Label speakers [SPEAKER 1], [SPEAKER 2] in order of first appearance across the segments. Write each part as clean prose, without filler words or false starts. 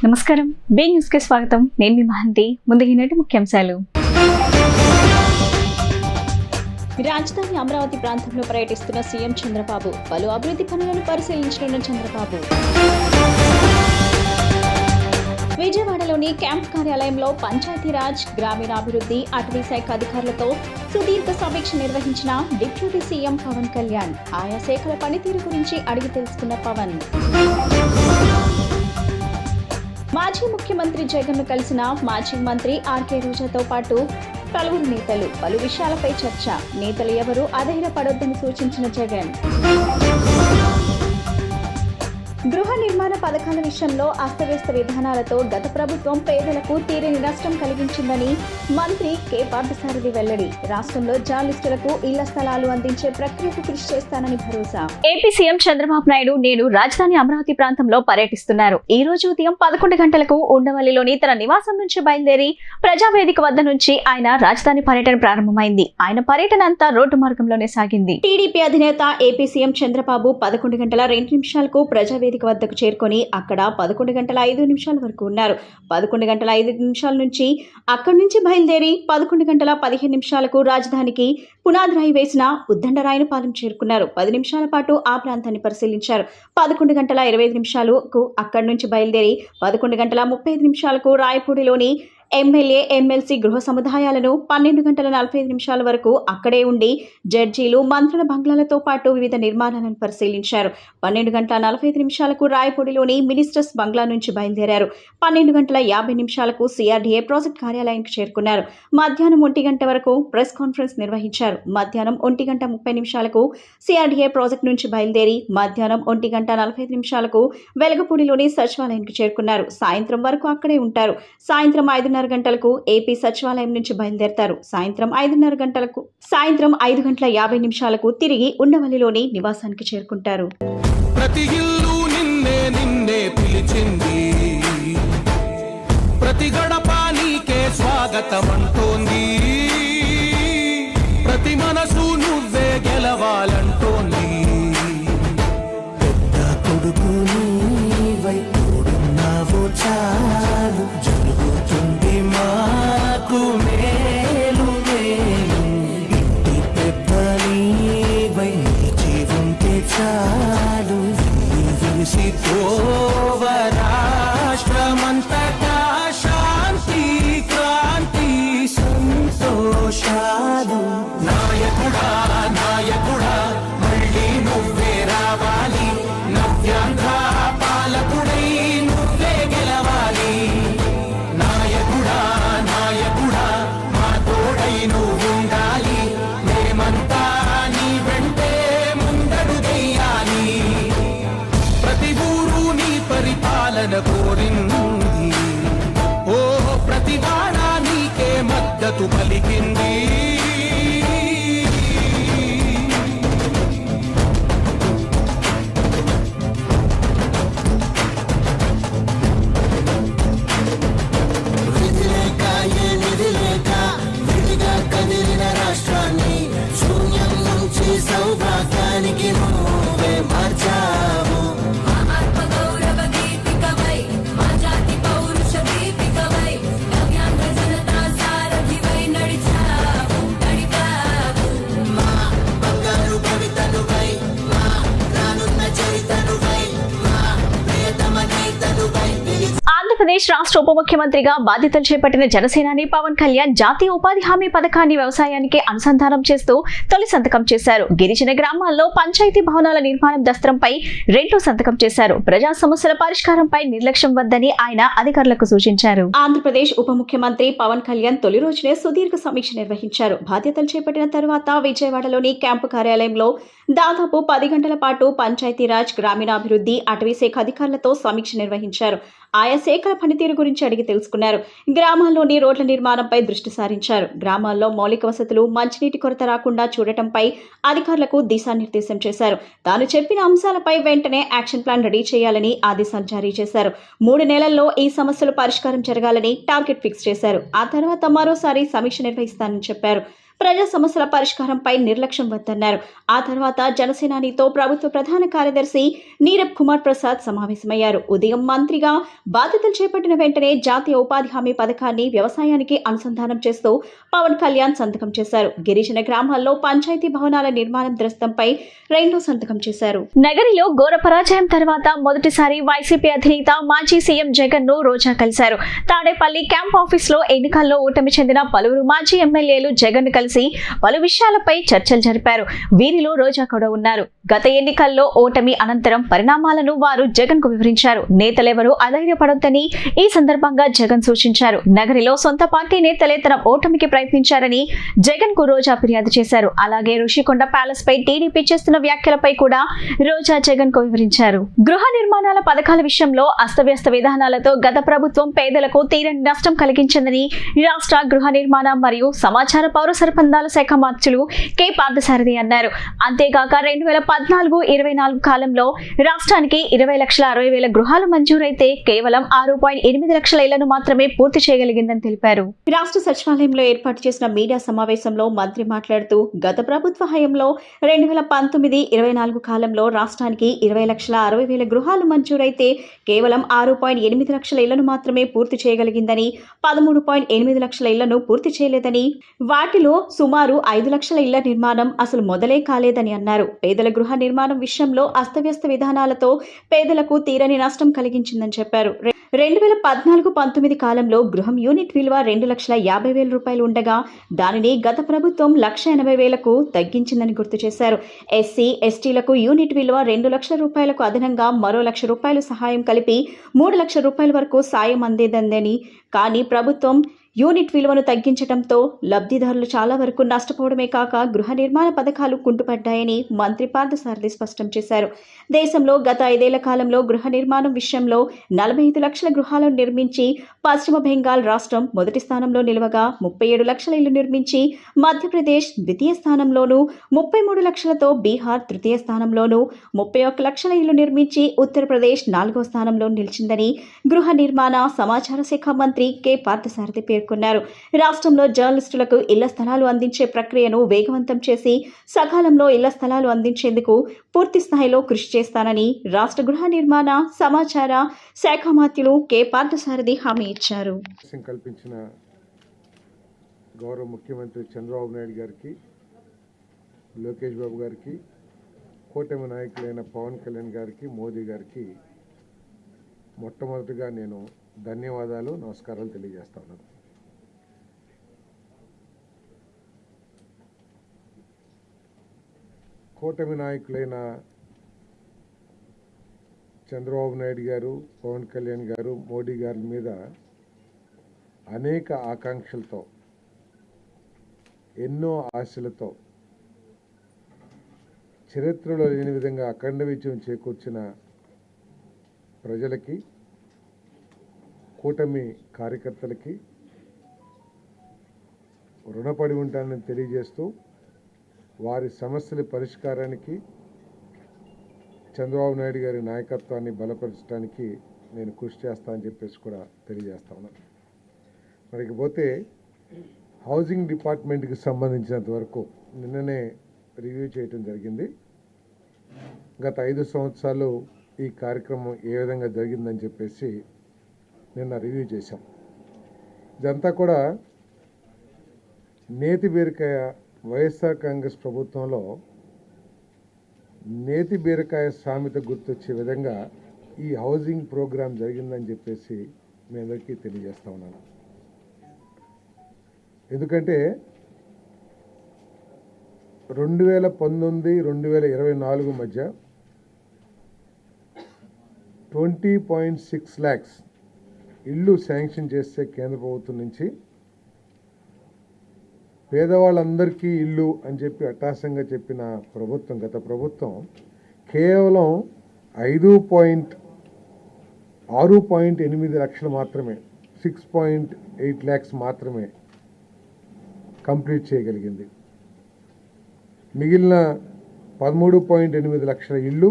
[SPEAKER 1] నమస్కారం. B news కి స్వాగతం. నేను మీ మహంతి. ముందుగినటి ముఖ్యాంశాలు. రాజధాని అమరావతి ప్రాంతంలో పర్యటిస్తున్న సీఎం చంద్రబాబు. పలు అభివృద్ధి పనులను పరిశీలించనున్న చంద్రబాబు. విజయవాడలోని క్యాంప్ కార్యాలయంలో పంచాయతీరాజ్, గ్రామీణాభివృద్ధి, అటవీ శాఖ అధికారులతో సుదీర్ఘ సమీక్ష నిర్వహించిన డిప్యూటీ సీఎం పవన్ కళ్యాణ్. ఆయా శాఖల పనితీరు గురించి అడిగి తెలుసుకున్న పవన్. మాజీ ముఖ్యమంత్రి జగన్ను కలిసిన మాజీ మంత్రి ఆర్కే రోజాతో పాటు పలువురు నేతలు. పలు విషయాలపై చర్చ. నేతలు ఎవరూ అధైర్యపడొద్దని సూచించిన జగన్. గృహ నిర్మాణ పథకాల విషయంలో అస్తవ్యస్త విధానాలతో గత ప్రభుత్వం పేదలకు తీరని నష్టం కలిగించిందని మంత్రి కె పార్థసారథి వెల్లడి. రాష్ట్రంలో జర్నలిస్టులకు ఇళ్ల స్థలాలు అందించే ప్రక్రియకు కృషి చేస్తానని భరోసా. ఏపీ సీఎం చంద్రబాబు నాయుడు నేడు రాజధాని అమరావతి ప్రాంతంలో పర్యటిస్తున్నారు. ఈ రోజు ఉదయం 11 గంటలకు ఉండవల్లిలోని తన నివాసం నుంచి బయలుదేరి ప్రజావేదిక వద్ద నుంచి ఆయన రాజధాని పర్యటన ప్రారంభమైంది. ఆయన పర్యటన అంతా రోడ్డు మార్గంలోనే సాగింది. టీడీపీ అధినేత ఏపీ సీఎం చంద్రబాబు 11 గంటల 2 నిమిషాలకు ప్రజావేదిక వద్దకు చేరుకొని అక్కడ 11 గంటల 5 నిమిషాల వరకు ఉన్నారు. 11 గంటల 5 నిమిషాల నుంచి అక్కడి నుంచి బయలుదేరి 11 గంటల 15 నిమిషాలకు రాజధానికి పునాది రాయి వేసిన ఉద్దండరాయనపాలెం చేరుకున్నారు. 10 నిమిషాల పాటు ఆ ప్రాంతాన్ని పరిశీలించారు. 11 గంటల 25 నిమిషాలకు అక్కడి నుంచి బయలుదేరి 11 గంటల 35 నిమిషాలకు రాయపూడిలోని ఎమ్మెల్యే, ఎమ్మెల్సీ గృహ సముదాయాలను 12 గంటల 45 నిమిషాల వరకు అక్కడే ఉండి జడ్జీలు, మంత్రుల బంగ్లాలతో పాటు వివిధ నిర్మాణాలను పరిశీలించారు. 12 గంటల 45 నిమిషాలకు రాయపూడిలోని మినిస్టర్స్ బంగ్లా నుంచి బయలుదేరారు. 12 గంటల 50 నిమిషాలకు సిఆర్డీఏ ప్రాజెక్ట్ కార్యాలయానికి చేరుకున్నారు. మధ్యాహ్నం 1 గంట వరకు ప్రెస్ కాన్ఫరెన్స్ నిర్వహించారు. మధ్యాహ్నం 1 గంట 30 నిమిషాలకు సిఆర్డీఏ ప్రాజెక్ట్ నుంచి బయలుదేరి మధ్యాహ్నం 1 గంట 45 నిమిషాలకు వెలగపూడిలోని సచివాలయానికి చేరుకున్నారు. సాయంత్రం వరకు అక్కడే ఉంటారు. సాయంత్రం 5:30 గంటలకు ఏపీ సచివాలయం నుంచి బయలుదేరతారు. సాయంత్రం 5:30 గంటలకు 5 గంటల 50 నిమిషాలకు తిరిగి ఉండవల్లిలోని నివాసానికి చేరుకుంటారు.
[SPEAKER 2] ప్రతి ఇల్లు నిన్నే నిన్నే పిలిచింది, ప్రతి గడప నీకే స్వాగతం అంటోంది, ప్రతి మనసు నువ్వే గెలవాలంటోంది. పెద్ద కొడుకు నీవై తోడున్నావు చాలు, జరుగుతుంది మాకు మేలు మేలు. ఇంటి పెద్ద నీవై నిలిచి ఉంటే చాలు, విరిసి తోవ రాష్ట్రమంతటా శాంతి, క్రాంతి, సంతోషాలు. నాయకుడా నాయకుడా మళ్ళీ నువ్వే రావాలి, నవ్యాంధ్ర పాలకుడై నువ్వే గెలవాలి. నాయకుడా నాయకుడా మా తోడై నువ్వుండాలి, మేమంతా నీ వెంటే ముందడుగెయ్యాలి. ప్రతి ఊరు నీ పరిపాలన కోరింది, ఓ ప్రతి వాడ నీకే మద్దతు పలికింది. సౌభాగ్యానికి నువ్వే మార్చావు. ఆత్మగౌరవ గీతికవై, మా జాతి పౌరుష దీపికవై, నవ్యాంధ్ర జనతా సారథివై నడిచావు, నడిపావు. మా బంగారు భవితనువై, మా రానున్న చరితనువై, మా ప్రియతమ గీతనువై.
[SPEAKER 1] ఆంధ్రప్రదేశ్ రాష్ట్ర ఉప ముఖ్యమంత్రిగా బాధ్యతలు చేపట్టిన జనసేనాని పవన్ కళ్యాణ్ జాతీయ ఉపాధి హామీ పథకాన్ని వ్యవసాయానికి అనుసంధానం చేస్తూ తొలి సంతకం చేశారు. గిరిజన గ్రామాల్లో పంచాయతీ భవనాల నిర్మాణం దస్త్రంపై రెండో సంతకం చేశారు. ప్రజా సమస్యల పరిష్కారంపై నిర్లక్ష్యం వద్దని ఆయన అధికారులకు సూచించారు. ఆంధ్రప్రదేశ్ ఉప ముఖ్యమంత్రి పవన్ కళ్యాణ్ తొలి రోజునే సుదీర్ఘ సమీక్ష నిర్వహించారు. బాధ్యతలు చేపట్టిన తరువాత విజయవాడలోని క్యాంపు కార్యాలయంలో దాదాపు 10 గంటల పాటు పంచాయతీరాజ్, గ్రామీణాభివృద్ధి, అటవీ శాఖ అధికారులతో సమీక్ష నిర్వహించారు. ఆయా శాఖల పనితీరు గురించి అడిగి తెలుసుకున్నారు. గ్రామాల్లోని రోడ్ల నిర్మాణంపై దృష్టి సారించారు. గ్రామాల్లో మౌలిక వసతులు, మంచినీటి కొరత రాకుండా చూడటంపై అధికారులకు దిశానిర్దేశం చేశారు. తాను చెప్పిన అంశాలపై వెంటనే యాక్షన్ ప్లాన్ రెడీ చేయాలని ఆదేశాలు జారీ చేశారు. 3 నెలల్లో ఈ సమస్యలు పరిష్కారం జరగాలని టార్గెట్ ఫిక్స్ చేశారు. ఆ తర్వాత మరోసారి సమీక్ష నిర్వహిస్తానని చెప్పారు. ప్రజా సమస్యల పరిష్కారంపై నిర్లక్ష్యం వద్దన్నారు. ఆ తర్వాత జనసేనానితో ప్రభుత్వ ప్రధాన కార్యదర్శి నీరబ్ కుమార్ ప్రసాద్ సమావేశమయ్యారు. ఉదయం మంత్రిగా బాధ్యతలు చేపట్టిన వెంటనే జాతీయ ఉపాధి హామీ పథకాన్ని వ్యవసాయానికి అనుసంధానం చేస్తూ పవన్ కళ్యాణ్ సంతకం చేశారు. గిరిజన గ్రామాల్లో పంచాయతీ భవనాల నిర్మాణం దృష్టంపై రెండో సంతకం చేశారు. నగరిలో ఘోర పరాజయం తర్వాత మొదటిసారి వైసీపీ అధినేత మాజీ సీఎం జగన్ ను రోజా కలిశారు. తాడేపల్లి క్యాంప్ ఆఫీస్ లో ఎన్నికల్లో ఓటమి చెందిన పలువురు మాజీ ఎమ్మెల్యేలు జగన్ ను కలిసి పలు విషయాలపై చర్చలు జరిపారు. వీరిలో రోజా కూడా ఉన్నారు. గత ఎన్నికల్లో ఓటమి అనంతరం పరిణామాలను వారు జగన్ కు వివరించారు. నేతలెవరూ అధైర్యపడొద్దని ఈ సందర్భంగా జగన్ సూచించారు. నగరిలో సొంత పార్టీ నేతలే తన ఓటమికి ప్రయత్నించారని జగన్ కు రోజా ఫిర్యాదు చేశారు. అలాగే ఋషికొండ ప్యాలెస్ పై టీడీపీ చేస్తున్న వ్యాఖ్యలపై కూడా రోజా జగన్ కు వివరించారు. గృహ నిర్మాణాల పథకాల విషయంలో అస్తవ్యస్త విధానాలతో గత ప్రభుత్వం పేదలకు తీరని నష్టం కలిగించిందని రాష్ట్ర గృహ నిర్మాణ మరియు సమాచార పౌర సరఫరాల శాఖ మంత్రులు కె పార్థసారథి అన్నారు. అంతేగాక 2014-24 కాలంలో రాష్ట్రానికి 20,60,000 గృహాలు మంజూరైతే కేవలం 6.8 లక్షల ఇళ్లను మాత్రమే పూర్తి చేయగలిగిందని తెలిపారు. రాష్ట్ర సచివాలయంలో ఏర్పాటు చేసిన మీడియా సమావేశంలో మంత్రి మాట్లాడుతూ గత ప్రభుత్వ హయాంలో 2019-24 కాలంలో రాష్ట్రానికి 20,60,000 గృహాలు మంజూరైతే కేవలం 6.8 లక్షల ఇళ్లను మాత్రమే పూర్తి చేయగలిగిందని, 13.8 లక్షల ఇళ్లను పూర్తి చేయలేదని, వాటిలో సుమారు 5 లక్షల ఇళ్ల నిర్మాణం అసలు మొదలే కాలేదని అన్నారు. పేదల గృహ నిర్మాణం విషయంలో అస్తవ్యస్త విధానాలతో పేదలకు తీరని నష్టం కలిగించిందని చెప్పారు. 2014-19 కాలంలో గృహం యూనిట్ విలువ 2,50,000 రూపాయలు ఉండగా దానిని గత ప్రభుత్వం 1,80,000కు తగ్గించిందని గుర్తు చేశారు. ఎస్సీ, ఎస్టీలకు యూనిట్ విలువ 2 లక్షల రూపాయలకు అదనంగా మరో 1,00,000 రూపాయలు సహాయం కలిపి 3 లక్షల రూపాయల వరకు సాయం అందేదని, కానీ ప్రభుత్వం యూనిట్ విలువను తగ్గించడంతో లబ్ధిదారులు చాలా వరకు నష్టపోవడమే కాక గృహ నిర్మాణ పథకాలు కుంటుపడ్డాయని మంత్రి పార్థసారథి స్పష్టం చేశారు. దేశంలో గత 5 ఏళ్ల కాలంలో గృహ నిర్మాణం విషయంలో 45 లక్షల గృహాలను నిర్మించి పశ్చిమ బెంగాల్ రాష్ట్రం మొదటి స్థానంలో నిలవగా 37 లక్షల ఇళ్లు నిర్మించి మధ్యప్రదేశ్ ద్వితీయ స్థానంలోనూ, 33 లక్షలతో బీహార్ తృతీయ స్థానంలోనూ, 31 లక్షల ఇళ్లు నిర్మించి ఉత్తరప్రదేశ్ 4వ స్థానంలో నిలిచిందని గృహ నిర్మాణ సమాచార శాఖ మంత్రి కె పార్థసారథి పేర్కొన్నారు. రాష్ట్రంలో జర్నలిస్టులకు ఇళ్ల స్థలాలు అందించే ప్రక్రియను వేగవంతం చేసి సకాలంలో ఇళ్ల స్థలాలు అందించేందుకు పూర్తి స్థాయిలో కృషి చేస్తానని రాష్ట్ర గృహ నిర్మాణ సమాచార శాఖ మంత్రులు కె పార్థసారథి హామీ ఇచ్చారు.
[SPEAKER 3] కల్పించిన గౌరవ ముఖ్యమంత్రి చంద్రబాబు నాయుడు గారికి, లోకేష్ బాబు గారికి, కూటమి నాయకులైన పవన్ కళ్యాణ్ గారికి, మోదీ గారికి మొట్టమొదటిగా నేను ధన్యవాదాలు, నమస్కారాలు తెలియజేస్తా ఉన్నాను. కూటమి నాయకులైన చంద్రబాబు నాయుడు గారు, పవన్ కళ్యాణ్ గారు, మోడీ గారి మీద అనేక ఆకాంక్షలతో, ఎన్నో ఆశలతో, చరిత్రలో లేని విధంగా అఖండ విజయం చేకూర్చిన ప్రజలకి, కూటమి కార్యకర్తలకి రుణపడి ఉంటానని తెలియజేస్తూ వారి సమస్యల పరిష్కారానికి చంద్రబాబు నాయుడు గారి నాయకత్వాన్ని బలపరచడానికి నేను కృషి చేస్తానని చెప్పేసి కూడా తెలియజేస్తా ఉన్నాను. మరికపోతే హౌసింగ్ డిపార్ట్మెంట్కి సంబంధించినంత వరకు నిన్ననే రివ్యూ చేయటం జరిగింది. గత 5 సంవత్సరాలు ఈ కార్యక్రమం ఏ విధంగా జరిగిందని చెప్పేసి నిన్న రివ్యూ చేశాం. ఇదంతా కూడా నేతి బీరకాయ, వైఎస్ఆర్ కాంగ్రెస్ ప్రభుత్వంలో నేతి బీరకాయ సామెత గుర్తొచ్చే విధంగా ఈ హౌసింగ్ ప్రోగ్రాం జరిగిందని చెప్పేసి మీ అందరికీ తెలియజేస్తా ఉన్నాను. ఎందుకంటే 2019-2024 మధ్య 20.6 lakhs ఇళ్ళు శాంక్షన్ చేస్తే కేంద్ర ప్రభుత్వం నుంచి పేదవాళ్ళందరికీ ఇల్లు అని చెప్పి అట్టాసంగా చెప్పిన ప్రభుత్వం, గత ప్రభుత్వం కేవలం 6.8 లక్షలు మాత్రమే, 6.8 lakhs మాత్రమే కంప్లీట్ చేయగలిగింది. మిగిలిన 13.8 లక్షల ఇళ్ళు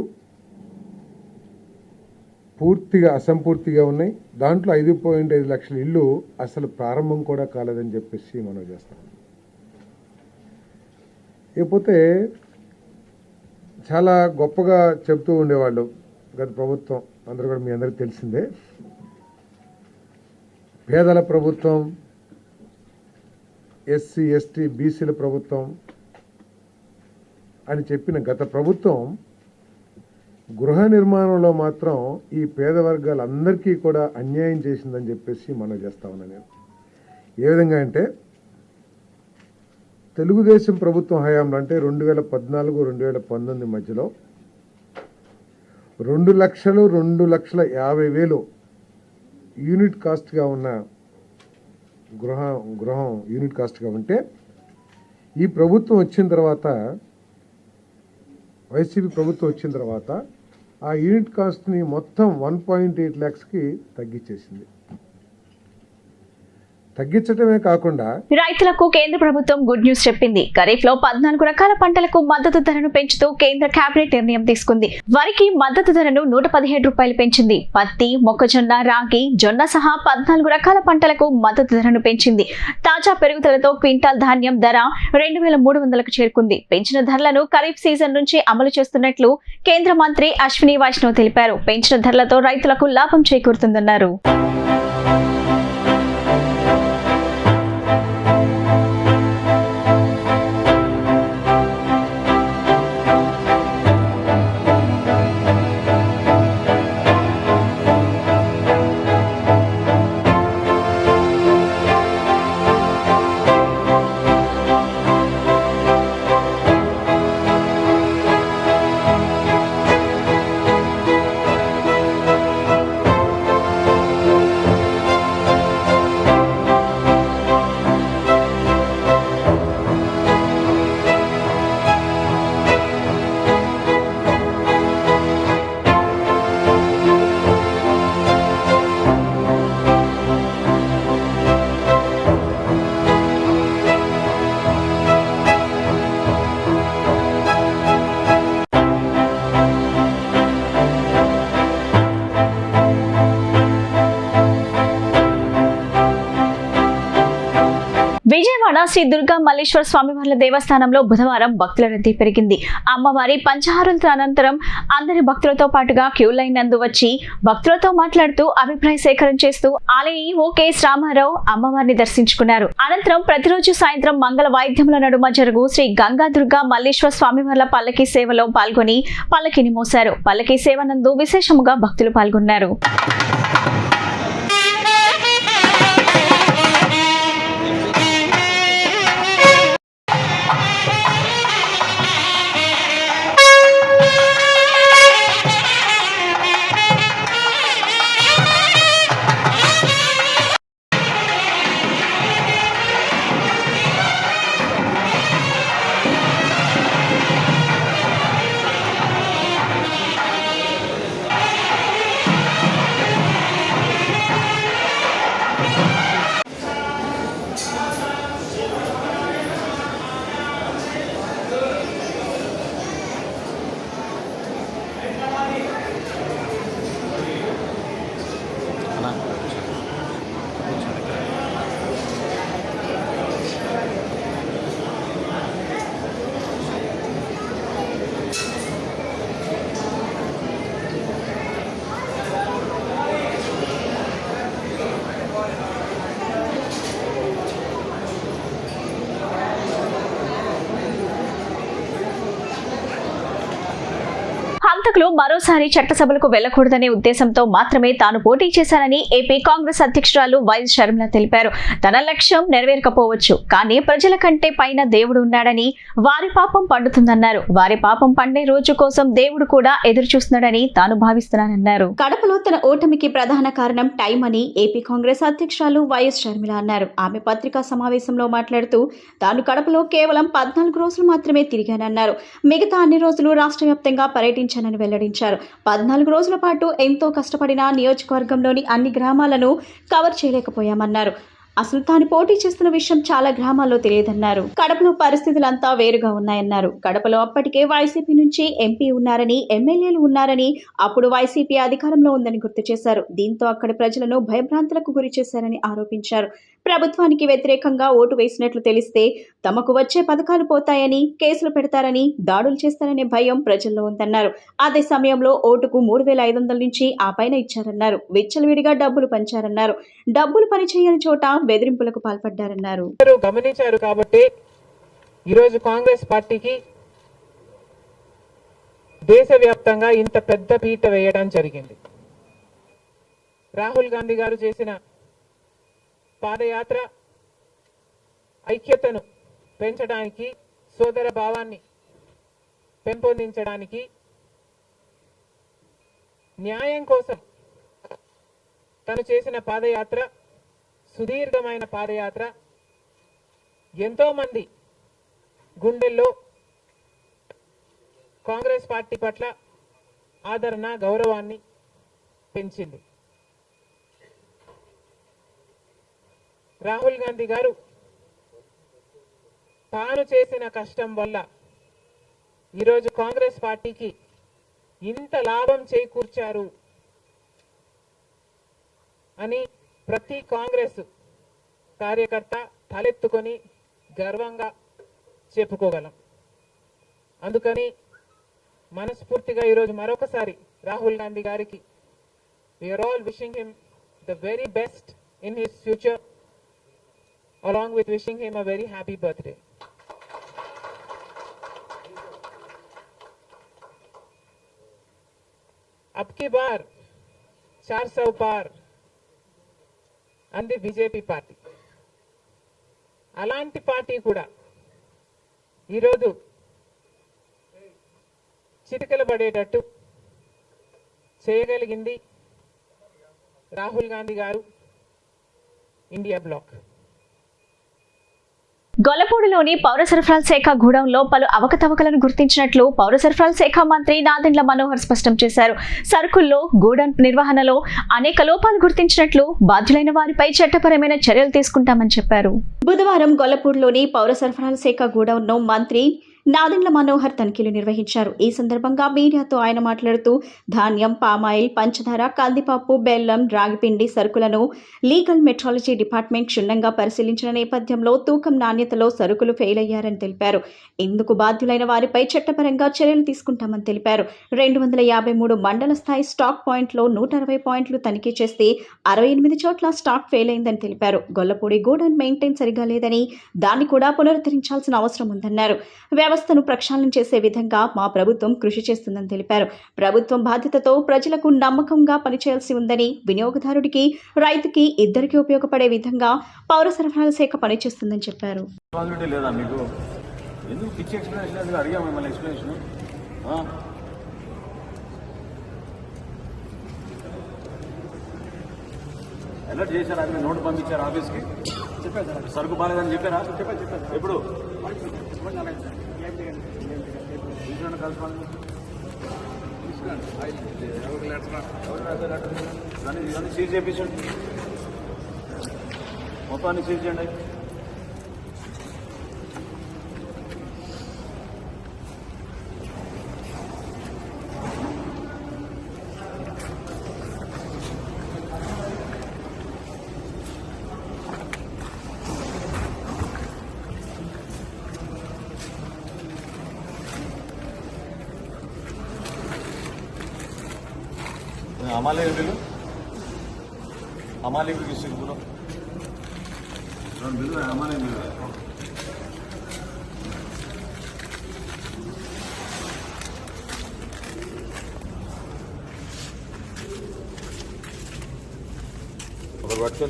[SPEAKER 3] పూర్తిగా అసంపూర్తిగా ఉన్నాయి. దాంట్లో 5.5 లక్షల ఇళ్ళు అసలు ప్రారంభం కూడా కాలేదని చెప్పేసి మనం చేస్తాం. ఇకపోతే చాలా గొప్పగా చెప్తూ ఉండేవాళ్ళు గత ప్రభుత్వం, అందరూ కూడా మీ అందరికీ తెలిసిందే. పేదల ప్రభుత్వం, ఎస్సీ ఎస్టీ బీసీల ప్రభుత్వం అని చెప్పిన గత ప్రభుత్వం గృహ నిర్మాణంలో మాత్రం ఈ పేద వర్గాలందరికీ కూడా అన్యాయం చేసిందని చెప్పేసి మనం చేస్తా ఉన్నాను నేను. ఏ విధంగా అంటే తెలుగుదేశం ప్రభుత్వం హయాంలో అంటే 2014-2019 మధ్యలో 2,50,000 యూనిట్ కాస్ట్గా ఉన్న గృహం యూనిట్ కాస్ట్గా ఉంటే ఈ ప్రభుత్వం వచ్చిన తర్వాత, వైసీపీ ప్రభుత్వం వచ్చిన తర్వాత ఆ యూనిట్ కాస్ట్ని మొత్తం 1.8 lakhsకి తగ్గించేసింది. తగ్గించడమే కాకుండా
[SPEAKER 1] రైతులకు కేంద్ర ప్రభుత్వం గుడ్ న్యూస్ చెప్పింది. ఖరీఫ్ లో 14 రకాల పంటలకు మద్దతు ధరను పెంచుతూ కేంద్ర కేబినెట్ నిర్ణయం తీసుకుంది. వరికి మద్దతు ధరను 117 రూపాయలు పెంచింది. పత్తి, మొక్కజొన్న, రాగి, జొన్న సహా 14 రకాల పంటలకు మద్దతు ధరను పెంచింది. తాజా పెరుగుదలతో క్వింటాల్ ధాన్యం ధర 2,300కు చేరుకుంది. పెంచిన ధరలను ఖరీఫ్ సీజన్ నుంచి అమలు చేస్తున్నట్లు కేంద్ర మంత్రి అశ్విని వైష్ణవ్ తెలిపారు. పెంచిన ధరలతో రైతులకు లాభం చేకూరుతుందన్నారు. విజయవాడ శ్రీ దుర్గా మల్లేశ్వర స్వామివార్ల దేవస్థానంలో బుధవారం భక్తుల రద్దీ పెరిగింది. అమ్మవారి పంచహారుల అనంతరం అందరి భక్తులతో పాటుగా క్యూ లైన్ నందు వచ్చి భక్తులతో మాట్లాడుతూ అభిప్రాయ సేకరణ చేస్తూ ఆలయ ఈవో కెఎస్ రామారావు అమ్మవారిని దర్శించుకున్నారు. అనంతరం ప్రతిరోజు సాయంత్రం మంగళ వాయిద్యముల నడుమ జరుగు శ్రీ గంగా దుర్గా మల్లేశ్వర స్వామివార్ల పల్లకీ సేవలో పాల్గొని పల్లకీని మోశారు. పల్లకీ సేవ నందు విశేషముగా భక్తులు పాల్గొన్నారు. హంతకులు మరోసారి చట్టసభలకు వెళ్లకూడదనే ఉద్దేశంతో మాత్రమే తాను పోటీ చేశానని ఏపీ కాంగ్రెస్ అధ్యక్షురాలు వైఎస్ షర్మిల తెలిపారు. తన లక్ష్యం నెరవేరకపోవచ్చు, కానీ ప్రజల కంటే పైన దేవుడు ఉన్నాడని, వారి పాపం పండుతుందన్నారు. వారి పాపం పండే రోజు కోసం దేవుడు కూడా ఎదురు చూస్తున్నాడని తాను భావిస్తున్నానన్నారు. కడపలో తన ఓటమికి ప్రధాన కారణం టైం అని ఏపీ కాంగ్రెస్ అధ్యక్షురాలు వైఎస్ షర్మిల అన్నారు. ఆమె పత్రికా సమావేశంలో మాట్లాడుతూ తాను కడపలో కేవలం 14 రోజులు మాత్రమే తిరిగానన్నారు. మిగతా అన్ని రోజులు రాష్ట్ర వ్యాప్తంగా పర్యటించానని వెల్లడించారు. 14 రోజుల పాటు ఎంతో కష్టపడిన నియోజకవర్గంలోని అన్ని గ్రామాలను కవర్ చేయలేకపోయామన్నారు. అసలు తాను పోటీ చేస్తున్న విషయం చాలా గ్రామాల్లో తెలియదన్నారు. కడపలో పరిస్థితులంతా వేరుగా ఉన్నాయన్నారు. కడపలో అప్పటికే వైసీపీ నుంచి ఎంపీ ఉన్నారని, ఎమ్మెల్యేలు ఉన్నారని, అప్పుడు వైసీపీ అధికారంలో ఉందని గుర్తు చేశారు. దీంతో అక్కడి ప్రజలను భయభ్రాంతులకు గురి చేశారని ఆరోపించారు. ప్రభుత్వానికి వ్యతిరేకంగా ఓటు వేసినట్లు తెలిస్తే తమకు వచ్చే పథకాలు పోతాయని, కేసులు పెడతారని, దాడులు చేస్తారనే భయం ప్రజల్లో ఉందన్నారు. అదే సమయంలో ఓటుకు 3,500 నుంచి ఆ పైన ఇచ్చారన్నారు. విచ్చలవిడిగా డబ్బులు పంచారన్నారు. డబ్బులు పనిచేయని చోట బెదిరింపులకు పాల్పడ్డారన్నారు.
[SPEAKER 4] గమనించారు కాబట్టి ఈరోజు కాంగ్రెస్ పార్టీకి దేశవ్యాప్తంగా ఇంత పెద్ద పీట వేయడం జరిగింది. రాహుల్ గాంధీ గారు చేసిన పాదయాత్ర ఐక్యతను పెంచడానికి, సోదర భావాన్ని పెంపొందించడానికి, న్యాయం కోసం తను చేసిన పాదయాత్ర, సుదీర్ఘమైన పాదయాత్ర ఎంతో మంది గుండెల్లో కాంగ్రెస్ పార్టీ పట్ల ఆదరణ, గౌరవాన్ని పెంచింది. రాహుల్ గాంధీ గారు తాను చేసిన కష్టం వల్ల ఈరోజు కాంగ్రెస్ పార్టీకి ఇంత లాభం చేకూర్చారు అని ప్రతి కాంగ్రెస్ కార్యకర్త తలెత్తుకొని గర్వంగా చెప్పుకోగలం. అందుకని మనస్ఫూర్తిగా ఈరోజు మరొకసారి రాహుల్ గాంధీ గారికి we are all wishing him the very best in his future, along with wishing him a very happy birthday. अब की बार 400 पार अंदी बीजेपी पार्टी అలాంటి పార్టీ కూడా ఈరోజు చిటికలు పడేటట్టు చేయగలిగింది రాహుల్ గాంధీ గారు, ఇండియా బ్లాక్.
[SPEAKER 1] గొల్లపూడిలోని పౌర సరఫరాల శాఖ గూడెంలో పలు అవకతవకలను గుర్తించినట్లు పౌర సరఫరాల శాఖ మంత్రి నాదెండ్ల మనోహర్ స్పష్టం చేశారు. సరుకుల్లో గూడెం నిర్వహణలో అనేక లోపాలు గుర్తించినట్లు, బాధ్యులైన వారిపై చట్టపరమైన చర్యలు తీసుకుంటామని చెప్పారు. బుధవారం గొల్లపూడిలోని పౌర సరఫరాల శాఖ గూడెంను మంత్రి నాదెండ్ల మనోహర్ తనిఖీలు నిర్వహించారు. ఈ సందర్భంగా మీడియాతో ఆయన మాట్లాడుతూ ధాన్యం, పామాయిల్, పంచదార, కందిపప్పు, బెల్లం, రాగిపిండి సరుకులను లీగల్ మెట్రాలజీ డిపార్ట్మెంట్ క్షుణ్ణంగా పరిశీలించిన నేపథ్యంలో తూకం నాణ్యతలో సరుకులు ఫెయిల్ అయ్యారని తెలిపారు. ఇందుకు బాధ్యులైన వారిపై చట్టపరంగా చర్యలు తీసుకుంటామని తెలిపారు. 253 మండల స్థాయి స్టాక్ పాయింట్లో 160 పాయింట్లు తనిఖీ చేస్తే 68 చోట్ల స్టాక్ ఫెయిల్ అయిందని తెలిపారు. గొల్లపూడి గూడెం మెయింటైన్ సరిగా లేదని, దాన్ని కూడా పునరుద్ధరించాల్సిన అవసరం ఉందన్నారు. వ్యవస్థను ప్రక్షాళన చేసే విధంగా మా ప్రభుత్వం కృషి చేస్తుందని తెలిపారు. ప్రభుత్వం బాధ్యతతో ప్రజలకు నమ్మకంగా పనిచేయాల్సి ఉందని, వినియోగదారుడికి, రైతుకి ఇద్దరికి ఉపయోగపడే విధంగా పౌర సరఫరాల శాఖ పనిచేస్తుందని చెప్పారు.
[SPEAKER 5] అలర్ట్ చేశారా? మీరు నోటు పంపించారు ఆఫీస్కి? చెప్పారు. సరుకు బాగాలేదని చెప్పారా? చెప్పారు. ఎప్పుడు ఇవన్నీ సీజ్ చేయించండి, మొత్తాన్ని సీజ్ చేయండి. हमारे बिल्लू हमारे भी किसी को बिल्लू है, हमारे बिल्लू है. बात कर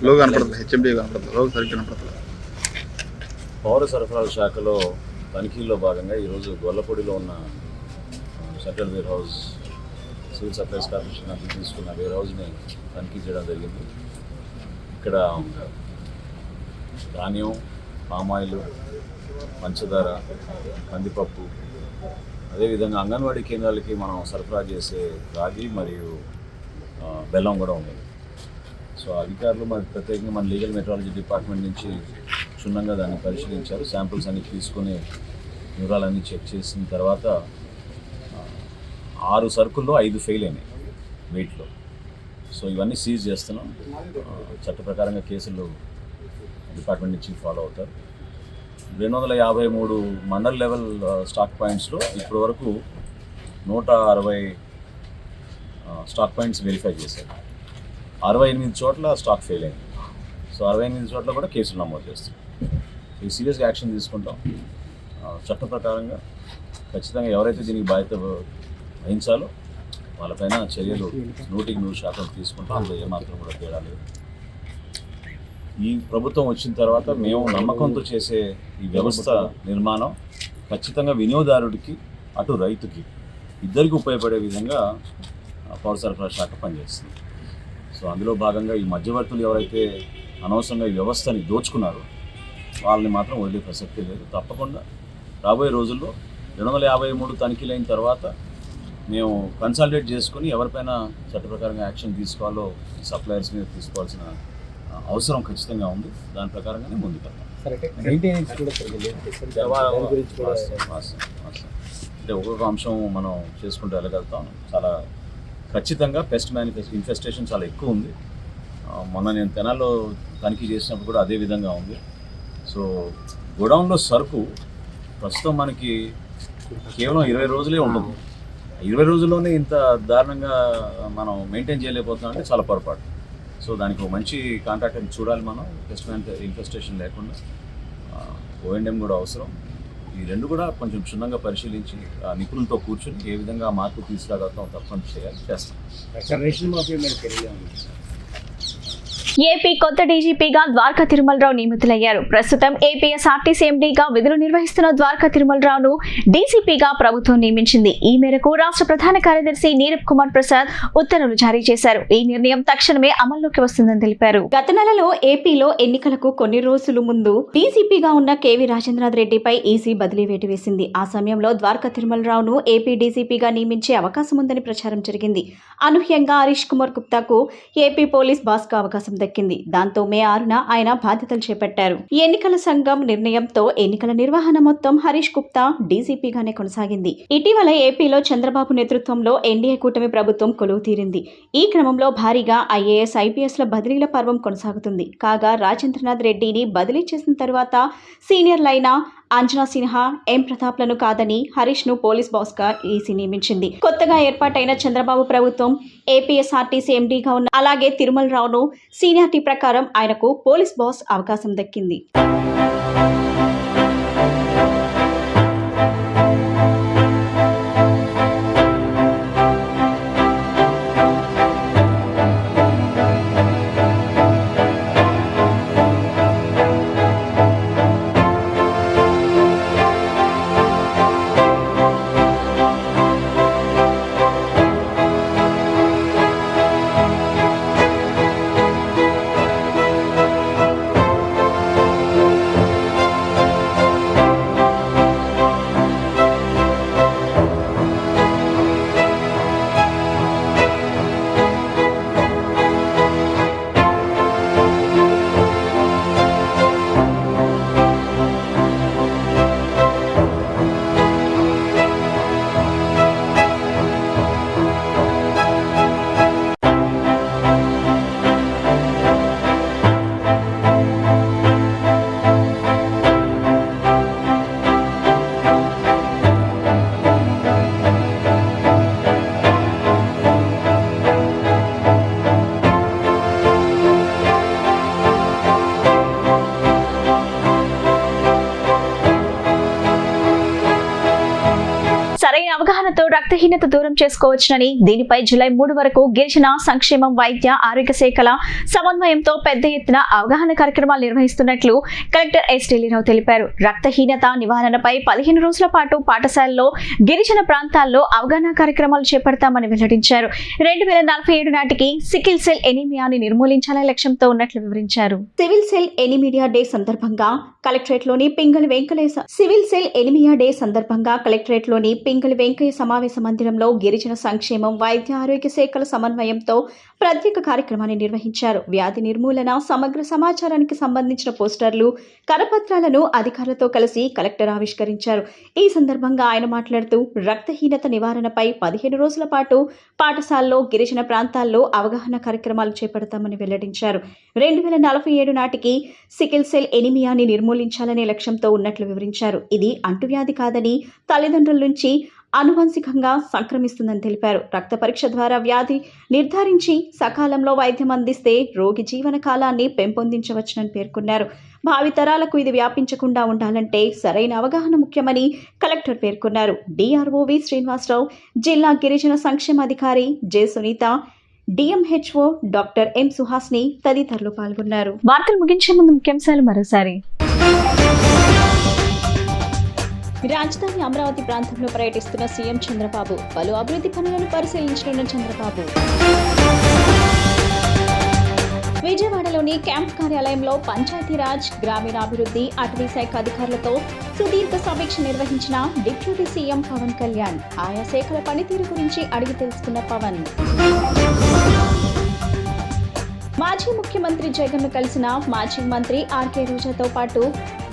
[SPEAKER 6] లోగ కనపడుతుంది, హెచ్ఎండి కనపడుతుంది, లోగ సరిగ్గా కనపడుతుంది.
[SPEAKER 5] పౌర సరఫరాల శాఖలో తనిఖీల్లో భాగంగా ఈరోజు గొల్లపూడిలో ఉన్న central warehouse civil supplies corporation నుంచి తీసుకున్న వేర్ హౌస్ని తనిఖీ చేయడం జరిగింది. ఇక్కడ ధాన్యం, పామాయిల్, పంచదార, కందిపప్పు, అదేవిధంగా అంగన్వాడీ కేంద్రాలకి మనం సరఫరా చేసే రాగి మరియు బెల్లం కూడా ఉంది. సో అధికారులు మరి ప్రత్యేకంగా మన లీగల్ మెట్రాలజీ డిపార్ట్మెంట్ నుంచి క్షుణ్ణంగా దాన్ని పరిశీలించారు. శాంపిల్స్ అన్ని తీసుకుని వివరాలన్నీ చెక్ చేసిన తర్వాత 6 సరుకుల్లో 5 ఫెయిల్ అయినాయి వెయిట్లో. సో ఇవన్నీ సీజ్ చేస్తున్నాం. చట్ట ప్రకారంగా కేసులు డిపార్ట్మెంట్ నుంచి ఫాలో అవుతారు. 253 మండల్ లెవెల్ స్టాక్ పాయింట్స్లో ఇప్పటి వరకు 160 స్టాక్ పాయింట్స్ వెరిఫై చేశారు. 68 చోట్ల స్టాక్ ఫెయిల్ అయింది. సో 68 చోట్ల కూడా కేసులు నమోదు చేస్తాం. ఈ సీరియస్గా యాక్షన్ తీసుకుంటాం. చట్ట ప్రకారంగా ఖచ్చితంగా ఎవరైతే దీనికి బాధ్యత వహించాలో వాళ్ళపైన చర్యలు 100% తీసుకుంటాం. అందులో ఏమాత్రం కూడా తేడా లేదు. ఈ ప్రభుత్వం వచ్చిన తర్వాత మేము నమ్మకంతో చేసే ఈ వ్యవస్థ నిర్మాణం ఖచ్చితంగా వినియోగదారుడికి అటు రైతుకి ఇద్దరికి ఉపయోగపడే విధంగా పౌర సరఫరా శాఖ పనిచేస్తుంది. సో అందులో భాగంగా ఈ మధ్యవర్తులు ఎవరైతే అనవసరంగా ఈ వ్యవస్థని దోచుకున్నారో వాళ్ళని మాత్రం వదిలే ప్రసక్తి లేదు. తప్పకుండా రాబోయే రోజుల్లో 253 తనిఖీలైన తర్వాత మేము కన్సల్టేట్ చేసుకుని ఎవరిపైన చట్ట ప్రకారంగా యాక్షన్ తీసుకోవాలో సప్లయర్స్ మీద తీసుకోవాల్సిన అవసరం ఖచ్చితంగా ఉంది. దాని ప్రకారంగానే ముందుకెళ్తాం. అంటే ఒక్కొక్క అంశం మనం చేసుకుంటూ వెళ్ళగలుగుతాం. చాలా ఖచ్చితంగా పెస్ట్ ఇన్ఫెస్టేషన్ చాలా ఎక్కువ ఉంది. మొన్న నేను తెనాల్లో తనిఖీ చేసినప్పుడు కూడా అదే విధంగా ఉంది. సో గోడౌన్లో సరుకు ప్రస్తుతం మనకి కేవలం 20 రోజులే ఉంటుంది. 20 రోజుల్లోనే ఇంత దారుణంగా మనం మెయింటైన్ చేయలేకపోతున్నాం అంటే చాలా పొరపాటు. సో దానికి ఒక మంచి కాంట్రాక్టర్ని చూడాలి మనం. పెస్ట్ ఇన్ఫెస్టేషన్ లేకుండా O&M కూడా అవసరం. ఈ రెండు కూడా కొంచెం క్షుణ్ణంగా పరిశీలించి నిపుణులతో కూర్చొని ఏ విధంగా మార్పు తీసుకురాగలుగుతాం తప్పని చేస్తాం.
[SPEAKER 1] ఏపీ కొత్త డీజీపీగా ద్వారకా తిరుమలరావు నియమితులయ్యారు. ప్రస్తుతం ఏపీఎస్ఆర్టీసీ ఎండీగా విధులు నిర్వహిస్తున్న ద్వారకా తిరుమలరావును డీసీపీగా ప్రభుత్వం నియమించింది. ఈ మేరకు రాష్ట్ర ప్రధాన కార్యదర్శి నీరబ్ కుమార్ ప్రసాద్ ఉత్తర్వులు జారీ చేశారు. ఈ నిర్ణయం తక్షణమే అమల్లోకి వస్తుందని తెలిపారు. గత నెలలో ఏపీలో ఎన్నికలకు కొన్ని రోజుల ముందు డీసీపీగా ఉన్న కేవీ రాజేంద్రనాథ్ రెడ్డిపై ఈసీ బదిలీ వేటు వేసింది. ఆ సమయంలో ద్వారకా తిరుమలరావును ఏపీ డీసీపీగా నియమించే అవకాశం ఉందని ప్రచారం జరిగింది. అనూహ్యంగా హరీష్ కుమార్ గుప్తాకు ఏపీ పోలీస్ బాస్గా అవకాశం దక్కింది. దాంతో మే 6న ఆయన బాధ్యతలు చేపట్టారు. ఎన్నికల సంఘం నిర్ణయంతో ఎన్నికల నిర్వహణ మొత్తం హరీష్ గుప్తా డీసీపీగానే కొనసాగింది. ఇటీవల ఏపీలో చంద్రబాబు నేతృత్వంలో ఎన్డీఏ కూటమి ప్రభుత్వం కొలువు తీరింది. ఈ క్రమంలో భారీగా ఐఏఎస్, ఐపీఎస్ల బదిలీల పర్వం కొనసాగుతుంది. కాగా రాజేంద్రనాథ్ రెడ్డిని బదిలీ చేసిన తర్వాత సీనియర్లైన అంజనా సిన్హా, ఎం ప్రతాప్లను కాదని హరీష్ ను పోలీస్ బాస్ గా ఈసీ నియమించింది. కొత్తగా ఏర్పాటైన చంద్రబాబు ప్రభుత్వం ఏపీఎస్ఆర్టీసీ ఎండీగా ఉన్న అలాగే తిరుమలరావును సీనియారిటీ ప్రకారం ఆయనకు పోలీస్ బాస్ అవకాశం దక్కింది. సరైన అవగాహనతో రక్తహీనత దూరం చేసుకోవచ్చునని, దీనిపై జూలై 3 వరకు గిరిజన సంక్షేమం, వైద్య ఆరోగ్య శాఖల సమన్వయంతో పెద్ద ఎత్తున అవగాహన కార్యక్రమాలు నిర్వహిస్తున్నట్లు కలెక్టర్ ఎస్ ఢిల్లీరావు తెలిపారు. రక్తహీనత నివారణపై 15 రోజుల పాటు పాఠశాలలో, గిరిజన ప్రాంతాల్లో అవగాహన కార్యక్రమాలు చేపడతామని వెల్లడించారు. 2047 నాటికి సికిల్ సెల్ ఎనీమియాని నిర్మూలించాలనే లక్ష్యంతో ఉన్నట్లు వివరించారు. సివిల్ సెల్ ఎనీమియా డే సందర్భంగా కలెక్టరేట్లోని పింగళి వెంకయ్య సమావేశ మందిరంలో గిరిజన సంక్షేమం, వైద్య ఆరోగ్య శాఖల సమన్వయంతో ప్రత్యేక కార్యక్రమాన్ని నిర్వహించారు. వ్యాధి నిర్మూలన, సమగ్ర సమాచారానికి సంబంధించిన పోస్టర్లు, కరపత్రాలను అధికారులతో కలిసి కలెక్టర్ ఆవిష్కరించారు. ఈ సందర్భంగా ఆయన మాట్లాడుతూ రక్తహీనత నివారణపై 15 రోజుల పాటు పాఠశాలలో, గిరిజన ప్రాంతాల్లో అవగాహన కార్యక్రమాలు చేపడతామని వెల్లడించారు. 2047 నాటికి సికిల్ సెల్ ఎనీమియాని నిర్మూలించాలనే లక్ష్యంతో ఉన్నట్లు వివరించారు. ఇది అంటువ్యాధి కాదని, తల్లిదండ్రుల నుంచి అనువంశికంగా సంక్రమిస్తుందని తెలిపారు. రక్త పరీక్ష ద్వారా వ్యాధి నిర్ధారించి సకాలంలో వైద్యం అందిస్తే రోగి జీవన కాలాన్ని పెంపొందించవచ్చునని పేర్కొన్నారు. భావితరాలకు ఇది వ్యాపించకుండా ఉండాలంటే సరైన అవగాహన ముఖ్యమని కలెక్టర్ పేర్కొన్నారు. డిఆర్ఓ వి శ్రీనివాసరావు, జిల్లా గిరిజన సంక్షేమాధికారి J Sunitha, DMHO doctor M Suhasini తదితరులు పాల్గొన్నారు. వార్తలు ముగించే ముందు ముఖ్యాంశాలు మరోసారి. రాజధాని అమరావతి ప్రాంతంలో పర్యటిస్తున్న సీఎం చంద్రబాబు, పలు అభివృద్ధి పనులను పరిశీలించనున్న చంద్రబాబు. విజయవాడలోని క్యాంప్ కార్యాలయంలో పంచాయతీరాజ్, గ్రామీణాభివృద్ధి, అటవీ శాఖ అధికారులతో సుదీర్ఘ సమీక్ష నిర్వహించిన డిప్యూటీ సీఎం పవన్ కళ్యాణ్. ఆయా శాఖల పనితీరు గురించి అడిగి తెలుసుకున్న పవన్. మాజీ ముఖ్యమంత్రి జగన్ను కలిసిన మాజీ మంత్రి ఆర్కే రోజాతో పాటు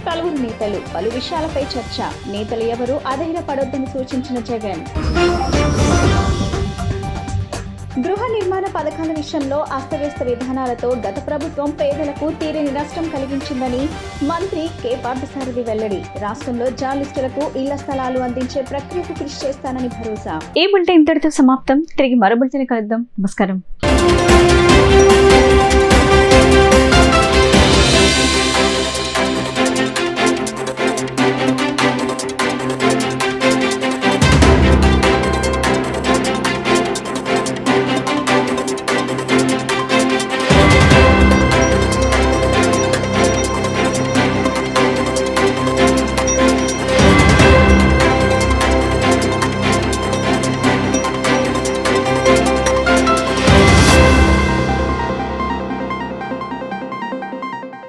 [SPEAKER 1] పలువురు నేతలు. పలు విషయాలపై చర్చ. నేతలు ఎవరు అధైర్యపడొద్దని సూచించిన జగన్. గృహ నిర్మాణ పథకాల విషయంలో అస్తవ్యస్త విధానాలతో గత ప్రభుత్వం పేదలకు తీరని నష్టం కలిగించిందని మంత్రి కె పార్థసారథి వెల్లడి. రాష్ట్రంలో జర్నలిస్టులకు ఇళ్ల స్థలాలు అందించే ప్రక్రియకు కృషి చేస్తానని భరోసా. ఈ బులెటిన్ ఇంతటితో సమాప్తం. తిరిగి మరో బులెటిన్ కలుద్దాం. నమస్కారం.